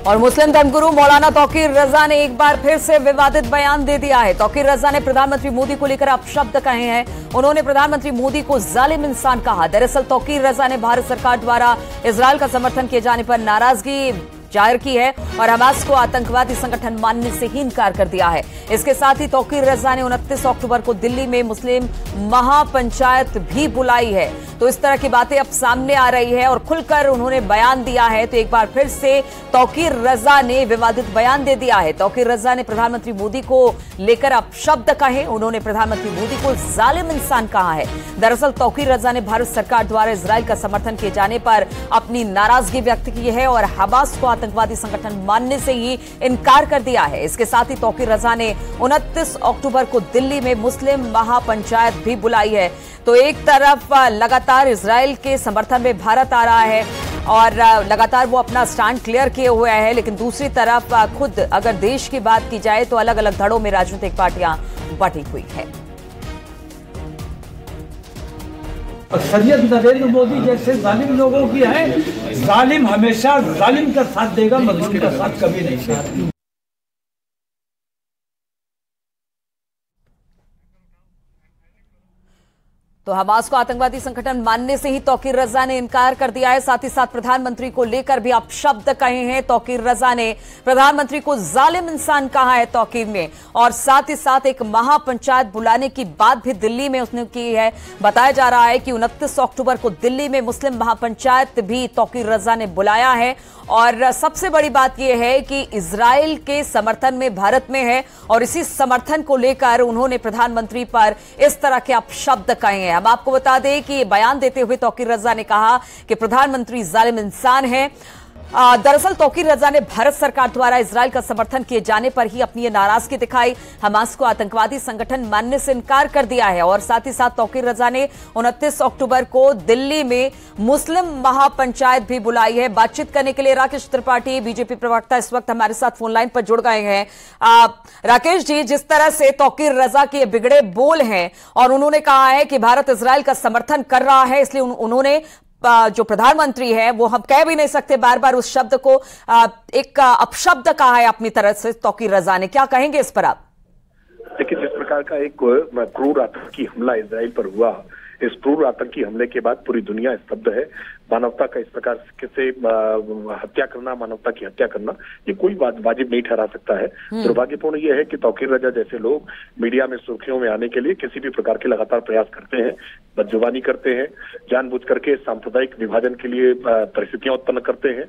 और मुस्लिम धर्मगुरु मौलाना तौकीर रजा ने एक बार फिर से विवादित बयान दे दिया है। तौकीर रजा ने प्रधानमंत्री मोदी को लेकर अपशब्द कहे हैं। उन्होंने प्रधानमंत्री मोदी को जालिम इंसान कहा। दरअसल तौकीर रजा ने भारत सरकार द्वारा इजरायल का समर्थन किए जाने पर नाराजगी जाहिर की है और हमास को आतंकवादी संगठन मानने से ही इनकार कर दिया है। इसके साथ ही तौकीर रजा ने 29 अक्टूबर को दिल्ली में मुस्लिम महापंचायत भी बुलाई है। तो इस तरह की बातें अब सामने आ रही है और खुलकर उन्होंने बयान दिया है। तो एक बार फिर से तौकीर रजा ने विवादित बयान दे दिया है। तौकीर रजा ने प्रधानमंत्री मोदी को लेकर अपशब्द कहे। उन्होंने प्रधानमंत्री मोदी को जालिम इंसान कहा है। दरअसल तौकीर रजा ने भारत सरकार द्वारा इजरायल का समर्थन किए जाने पर अपनी नाराजगी व्यक्त की है और हमास को आतंकवादी संगठन मानने से ही इनकार कर दिया है। इसके साथ ही तौकीर रजा ने 29 अक्टूबर को दिल्ली में मुस्लिम महापंचायत भी बुलाई है। तो एक तरफ लगातार इजरायल के समर्थन में भारत आ रहा है और लगातार वो अपना स्टैंड क्लियर किए हुए है, लेकिन दूसरी तरफ खुद अगर देश की बात की जाए तो अलग अलग धड़ों में राजनीतिक पार्टियां बटी हुई है। अक्सरियत नरेंद्र मोदी जैसे जालिम लोगों की है। जालिम हमेशा जालिम का साथ देगा, मजलूम का साथ कभी नहीं देगा। तो हमास को आतंकवादी संगठन मानने से ही तौकीर रजा ने इनकार कर दिया है। साथ ही साथ प्रधानमंत्री को लेकर भी अपशब्द कहे हैं। तौकीर रजा ने प्रधानमंत्री को जालिम इंसान कहा है तौकीर ने, और साथ ही साथ एक महापंचायत बुलाने की बात भी दिल्ली में उसने की है। बताया जा रहा है कि 29 अक्टूबर को दिल्ली में मुस्लिम महापंचायत भी तौकीर रजा ने बुलाया है। और सबसे बड़ी बात यह है कि इजरायल के समर्थन में भारत में है और इसी समर्थन को लेकर उन्होंने प्रधानमंत्री पर इस तरह के अपशब्द कहे हैं। हम आपको बता दें कि ये बयान देते हुए तौकीर रजा ने कहा कि प्रधानमंत्री जालिम इंसान है। दरअसल तौकीर रजा ने भारत सरकार द्वारा इजरायल का समर्थन किए जाने पर ही अपनी नाराजगी दिखाई। हमास को आतंकवादी संगठन मानने से इनकार कर दिया है और साथ ही साथ तौकीर रजा ने 29 अक्टूबर को दिल्ली में मुस्लिम महापंचायत भी बुलाई है। बातचीत करने के लिए राकेश त्रिपाठी बीजेपी प्रवक्ता इस वक्त हमारे साथ फोन लाइन पर जुड़ गए हैं। राकेश जी, जिस तरह से तौकीर रजा के बिगड़े बोल हैं और उन्होंने कहा है कि भारत इजरायल का समर्थन कर रहा है, इसलिए उन्होंने जो प्रधानमंत्री है वो हम कह भी नहीं सकते बार बार उस शब्द को एक अपशब्द कहा है अपनी तरफ से तौकीर रजा ने, क्या कहेंगे इस पर आप? देखिए, जिस प्रकार का एक क्रूर आतंकी हमला इजराइल पर हुआ, इस क्रूर आतंकी हमले के बाद पूरी दुनिया स्तब्ध है। मानवता का इस प्रकार से हत्या करना, मानवता की हत्या करना, ये कोई वाजिब नहीं ठहरा सकता है। दुर्भाग्यपूर्ण ये है कि तौकीर रजा जैसे लोग मीडिया में सुर्खियों में आने के लिए किसी भी प्रकार के लगातार प्रयास करते हैं, बदजुबानी करते हैं, जानबूझ करके सांप्रदायिक विभाजन के लिए परिस्थितियां उत्पन्न करते हैं।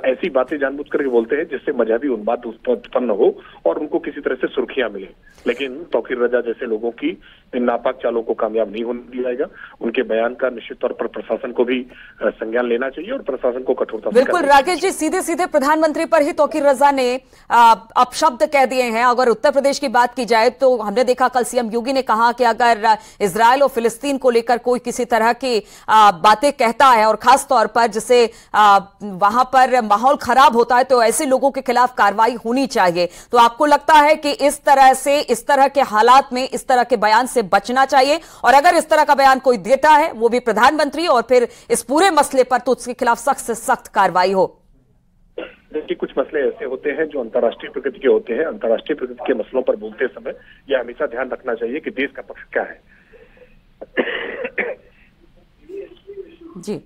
ऐसी बातें जानबूझ करके बोलते हैं जिससे मजहबी उन्माद उत्पन्न हो और उनको किसी तरह से सुर्खियां मिले। लेकिन तौकीर रजा जैसे लोगों की इन नापाक चालों को कामयाब नहीं होने दिया जाएगा। उनके बयान का निश्चित तौर पर प्रशासन को भी संज्ञान लेना चाहिए और प्रशासन को कठोरता से बिल्कुल। राकेश जी, सीधे सीधे प्रधानमंत्री पर ही तौकीर रजा ने अपशब्द कह दिए हैं। अगर उत्तर प्रदेश की बात की जाए तो हमने देखा कल सीएम योगी ने कहा कि अगर इजरायल और फिलिस्तीन को लेकर कोई किसी तरह की बातें कहता है और खास तौर पर जिससे वहां पर माहौल खराब होता है तो ऐसे लोगों के खिलाफ कार्रवाई होनी चाहिए। तो आपको लगता है कि इस तरह से, इस तरह के हालात में इस तरह के बयान से बचना चाहिए, और अगर इस तरह का बयान कोई देता है वो भी प्रधानमंत्री और फिर इस पूरे मसले पर, तो उसके खिलाफ सख्त से सख्त कार्रवाई हो? देखिए, कुछ मसले ऐसे होते हैं जो अंतर्राष्ट्रीय प्रकृति के होते हैं। अंतर्राष्ट्रीय प्रकृति के मसलों पर बोलते समय यह हमेशा ध्यान रखना चाहिए कि देश का पक्ष क्या है। जी,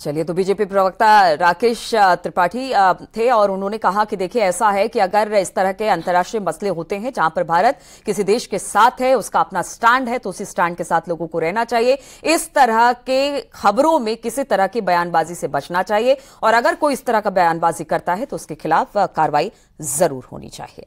चलिए, तो बीजेपी प्रवक्ता राकेश त्रिपाठी थे और उन्होंने कहा कि देखिए, ऐसा है कि अगर इस तरह के अंतर्राष्ट्रीय मसले होते हैं जहां पर भारत किसी देश के साथ है, उसका अपना स्टैंड है, तो उसी स्टैंड के साथ लोगों को रहना चाहिए। इस तरह के खबरों में किसी तरह की बयानबाजी से बचना चाहिए और अगर कोई इस तरह का बयानबाजी करता है तो उसके खिलाफ कार्रवाई जरूर होनी चाहिए।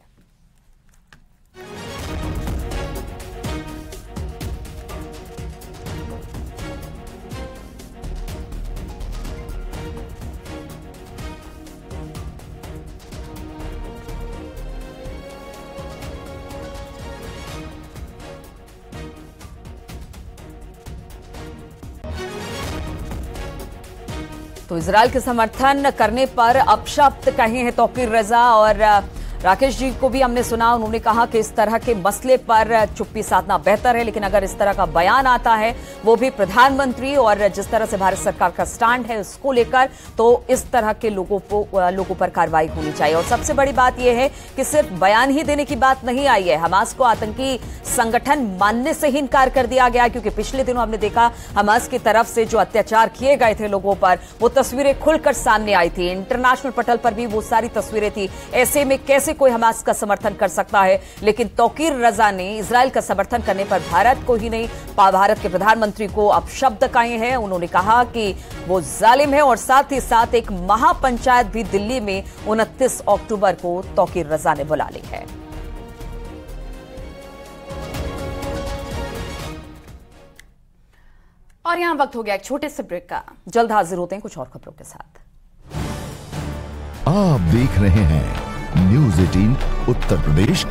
तो इजरायल के समर्थन करने पर अपशब्द कहे हैं तौकीर रजा और राकेश जी को भी हमने सुना, उन्होंने कहा कि इस तरह के मसले पर चुप्पी साधना बेहतर है, लेकिन अगर इस तरह का बयान आता है, वो भी प्रधानमंत्री, और जिस तरह से भारत सरकार का स्टैंड है उसको लेकर, तो इस तरह के लोगों पर कार्रवाई होनी चाहिए। और सबसे बड़ी बात यह है कि सिर्फ बयान ही देने की बात नहीं आई है, हमास को आतंकी संगठन मानने से ही इनकार कर दिया गया, क्योंकि पिछले दिनों हमने देखा हमास की तरफ से जो अत्याचार किए गए थे लोगों पर, वो तस्वीरें खुलकर सामने आई थी। इंटरनेशनल पटल पर भी वो सारी तस्वीरें थी। ऐसे में कैसे कोई हमास का समर्थन कर सकता है? लेकिन तौकीर रजा ने इजराइल का समर्थन करने पर भारत को ही नहीं, भारत के प्रधानमंत्री को अपशब्द कहे हैं। उन्होंने कहा कि वो जालिम है, और साथ ही साथ एक महापंचायत भी दिल्ली में 29 अक्टूबर को तौकीर रजा ने बुला ली है। और यहां वक्त हो गया एक छोटे से ब्रेक का। जल्द हाजिर होते हैं कुछ और खबरों के साथ। आप देख रहे हैं न्यूज़ 18 उत्तर प्रदेश।